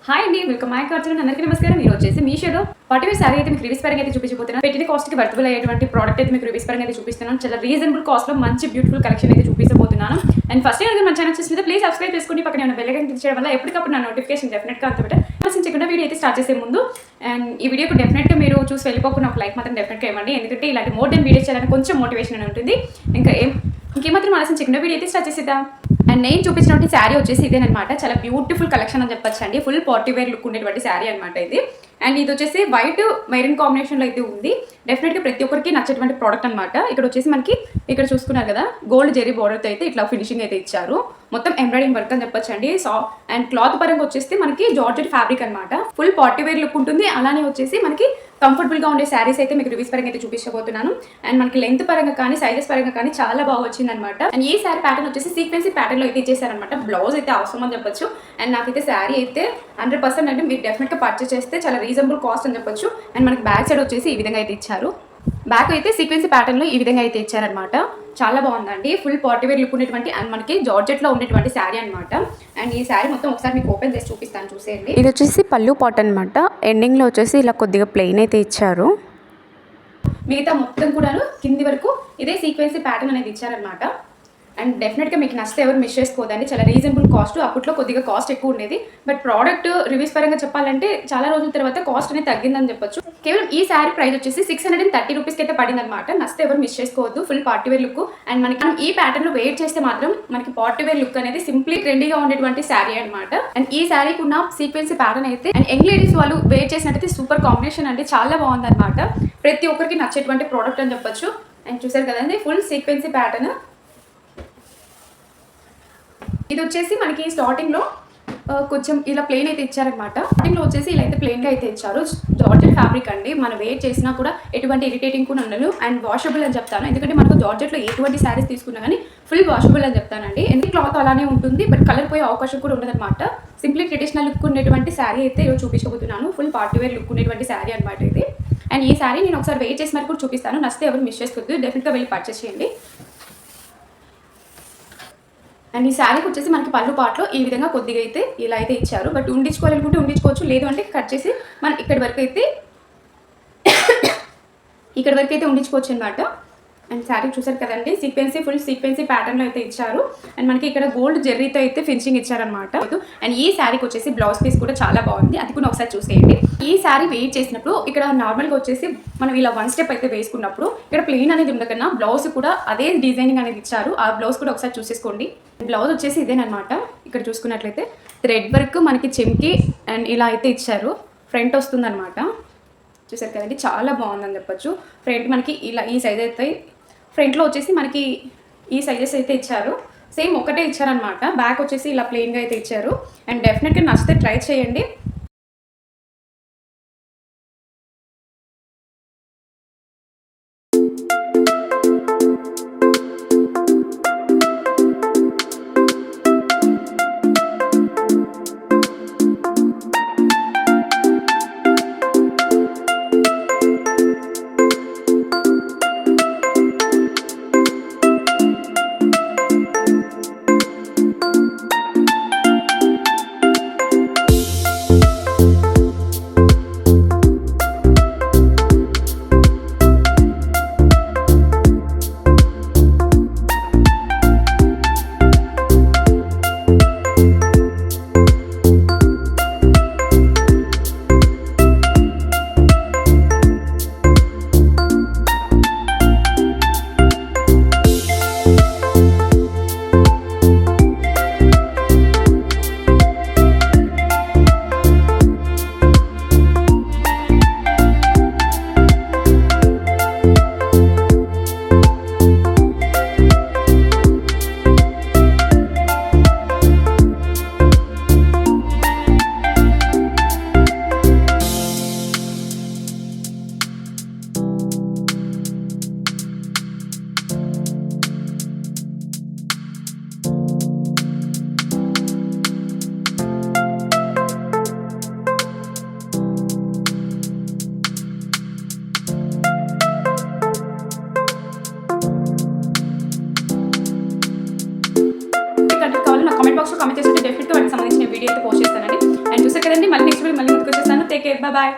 Hi అండి, welcome my కార్చర్. అందరికీ నమస్కారం. మీరు వచ్చేసి మీషోలో పర్టికులర్ శారీ అయితే మీకు రివ్యూస్ పరంగా అయితే చూపించబోతున్నాను. పెట్టిన కాస్ట్కి వర్తబుల్ అయ్యేటువంటి ప్రోడక్ట్ అయితే మీకు రివ్యూస్ పరంగా అయితే చూపిస్తున్నాను. చాలా రీజనబుల్ కాస్ట్లో మంచి బ్యూటిఫుల్ కలెక్షన్ అయితే చూపించబోతున్నాను. అండ్ ఫస్ట్ టైం మన ఛానల్ చూస్తే ప్లీజ్ సబ్స్క్రైబ్ చేసుకుని పక్కన ఉన్న బెల్ ఐకాన్ క్లిక్ చేయడం వల్ల ఎప్పటికప్పుడు నా నోటిఫికేషన్ డెఫినెట్గా అంతబెట్ట ఆలోచించకుండా వీడియో అయితే స్టార్ట్ చేసే ముందు అండ్ ఈ వీడియోకి డెఫినెట్గా మీరు చూసి వెళ్ళిపోకుండా ఒక లైక్ మాత్రం డెఫినెట్గా ఇవ్వండి. ఎందుకంటే ఇలాంటి మోర్ దెన్ వీడియోస్ చేయాలని కొంచెం మోటివేషన్ అని ఉంటుంది. ఇంకేమాత్రం ఆలోచించకుండా వీడియో అయితే స్టార్ట్ చేసేద్దాం. అండ్ నేను చూపించినటువంటి శారీ వచ్చేసి ఇదేనమాట. చాలా బ్యూటిఫుల్ కలెక్షన్ అని చెప్పొచ్చు అండి. ఫుల్ పార్టీ వేర్ లుక్ ఉండేటువంటి శారీ అనమాట ఇది. అండ్ ఇది వచ్చేసి వైట్ మెరూన్ కాంబినేషన్లో అయితే ఉంది. డెఫినెట్గా ప్రతి ఒక్కరికి నచ్చేటువంటి ప్రోడక్ట్ అనమాట. ఇక్కడ వచ్చేసి మనకి ఇక్కడ చూసుకున్నారు కదా, గోల్డ్ జెరీ బోర్డర్తో అయితే ఇట్లా ఫినిషింగ్ అయితే ఇచ్చారు. మొత్తం ఎంబ్రాయిడింగ్ వర్క్ అని చెప్పొచ్చు అండి. అండ్ క్లాత్ పరంగా వచ్చేసి మనకి జార్జెట్ ఫ్యాబ్రిక్ అనమాట. ఫుల్ పార్టీ వేర్ లుక్ ఉంటుంది. అలానే వచ్చేసి మనకి కంఫర్టబుల్గా ఉండే శారీస్ అయితే మీకు రివ్యూస్ పరంగా అయితే చూపించబోతున్నాను. అండ్ మనకి లెంత్ పరంగా కానీ సైజెస్ పరంగా కానీ చాలా బాగా వచ్చింది అనమాట. అండ్ ఈ శారీ ప్యాటర్న్ వచ్చేసి సీక్వెన్సీ ప్యాటర్న్లో అయితే ఇచ్చేసారనమాట. బ్లౌజ్ అయితే అవసరం అని చెప్పొచ్చు. అండ్ నాకైతే శారీ అయితే 100% అంటే మీరు డెఫినెట్గా పర్చేస్ చేస్తే చాలా రీజనబుల్ కాస్ట్ అని చెప్పొచ్చు. అండ్ మనకి బ్యాక్ సైడ్ వచ్చేసి ఈ విధంగా అయితే ఇచ్చారు. బ్యాక్ అయితే సీక్వెన్సీ ప్యాటర్న్లో ఈ విధంగా అయితే ఇచ్చారనమాట. చాలా బాగుందండి. ఫుల్ పార్టీ వేర్ లుక్ ఉండేటువంటి అండ్ మనకి జార్జెట్లో ఉండేటువంటి శారీ అనమాట. అండ్ ఈ శారీ మొత్తం ఒకసారి మీకు ఓపెన్ చేసి చూపిస్తాను, చూసేయండి. ఇది వచ్చేసి పళ్ళు పాట్ అనమాట. ఎండింగ్లో వచ్చేసి ఇలా కొద్దిగా ప్లెయిన్ అయితే ఇచ్చారు. మిగతా మొత్తం కూడా కింది వరకు ఇదే సీక్వెన్సీ ప్యాటర్న్ అనేది ఇచ్చారనమాట. అండ్ డెఫినెట్గా మీకు నచ్చితే ఎవరు మిస్ చేసుకోదండి. చాలా రీజనబుల్ కాస్ట్. అప్పట్లో కొద్దిగా కాస్ట్ ఎక్కువ ఉండేది, బట్ ప్రోడక్ట్ రివ్యూస్ పరంగా చెప్పాలంటే చాలా రోజుల తర్వాత కాస్ట్ అనేది తగ్గిందని చెప్పొచ్చు. కేవలం ఈ శారీ ప్రైస్ వచ్చేసి 630 రూపీస్కి అయితే పడింది అనమాట. నచ్చితే ఎవరు మిస్ చేసుకోవద్దు. Full party wear look. And మనకి ఈ ప్యాటర్న్లో వెయిట్ చేస్తే మాత్రం మనకి పార్టీ వేర్ లుక్ అనేది సింప్లీ ట్రెండీగా ఉండేటువంటి శారీ అనమాట. అండ్ ఈ శారీకి ఉన్న సీక్వెన్సీ ప్యాటర్న్ అయితే అండ్ యంగ్ లేడీస్ వాళ్ళు వెయిట్ చేసినట్టయితే సూపర్ కాంబినేషన్ అంటే చాలా బాగుంది అనమాట. ప్రతి ఒక్కరికి నచ్చేటువంటి ప్రోడక్ట్ అని చెప్పొచ్చు. అండ్ చూసారు కదండి, ఫుల్ సీక్వెన్సీ ప్యాటర్న్. ఇది వచ్చేసి మనకి స్టార్టింగ్లో కొంచెం ఇలా ప్లెయిన్ అయితే ఇచ్చారనమాట. స్టార్టింగ్లో వచ్చేసి ఇలా అయితే ప్లెయిన్గా అయితే ఇచ్చారు. జార్జెట్ ఫ్యాబ్రిక్ అండి. మనం వేర్ చేసినా కూడా ఎటువంటి ఇరిటేటింగ్ కూడా ఉండదు. అండ్ వాషబుల్ అని చెప్తాను, ఎందుకంటే మనకు జార్జెట్లో ఎటువంటి శారీస్ తీసుకున్నా కానీ ఫుల్ వాషబుల్ అని చెప్తానండి. ఎందుకు క్లాత్ అలానే ఉంటుంది, బట్ కలర్ పోయే అవకాశం కూడా ఉండదన్నమాట. సింప్లీ ట్రెడిషనల్ లుక్ ఉండేటువంటి శారీ అయితే ఈరోజు చూపించబోతున్నాను. ఫుల్ పార్టీ వేర్ లుక్ ఉండేటువంటి శారీ అనమాట ఇది. అండ్ ఈ శారీ నేను ఒకసారి వెయిట్ చేసి మరి కూడా చూపిస్తాను. నచ్చితే ఎవరు మిస్ చేసుకోవద్దు. డెఫినెట్గా వెళ్ళి పర్చేస్ చేయండి. అండ్ ఈ శారీకి వచ్చేసి మనకి పళ్ళు పాటలో ఈ విధంగా కొద్దిగా అయితే ఇలా అయితే ఇచ్చారు. బట్ ఉండించుకోవాలనుకుంటే ఉండించుకోవచ్చు, లేదు అంటే కట్ చేసి మనం ఇక్కడి వరకు అయితే ఉండించుకోవచ్చు అనమాట. అండ్ శారీ చూసారు కదండి, ఫుల్ సీక్వెన్సీ ప్యాటర్న్లో అయితే ఇచ్చారు. అండ్ మనకి ఇక్కడ గోల్డ్ జెర్రీతో అయితే ఫినిషింగ్ ఇచ్చారనమాట. అండ్ ఈ శారీకి వచ్చేసి బ్లౌజ్ పీస్ కూడా చాలా బాగుంది. అది కూడా ఒకసారి చూసేయండి. ఈ శారీ వెయిట్ చేసినప్పుడు ఇక్కడ నార్మల్గా వచ్చేసి మనం ఇలా 1 స్టెప్ అయితే వేసుకున్నప్పుడు ఇక్కడ ప్లెయిన్ అనేది ఉండకన్నా బ్లౌజ్ కూడా అదే డిజైనింగ్ అనేది ఇచ్చారు. ఆ బ్లౌజ్ కూడా ఒకసారి చూసేసుకోండి. బ్లౌజ్ వచ్చేసి ఇదేనమాట. ఇక్కడ చూసుకున్నట్లయితే థ్రెడ్ వర్క్ మనకి చెమ్కి అండ్ ఇలా అయితే ఇచ్చారు. ఫ్రంట్ వస్తుందన్నమాట. చూసారు కదండి, చాలా బాగుందని చెప్పొచ్చు. ఫ్రంట్ మనకి ఇలా ఈ సైజ్ అయితే, ఫ్రంట్లో వచ్చేసి మనకి ఈ సైజెస్ అయితే ఇచ్చారు. సేమ్ ఒకటే ఇచ్చారనమాట. బ్యాక్ వచ్చేసి ఇలా ప్లెయిన్గా అయితే ఇచ్చారు. అండ్ డెఫినెట్గా నచ్చితే ట్రై చేయండి. కామెంట్ బాక్స్లో కామెంట్ చేస్తుంటే డెఫినెట్గా వాటికి సంబంధించిన వీడియో అయితే పోస్ట్ చేస్తానండి. అండ్ చూసారు కదండి. మళ్ళీ నెక్స్ట్ వీడియో మళ్ళీ ముందుకు వచ్చేస్తాను. Take care, bye.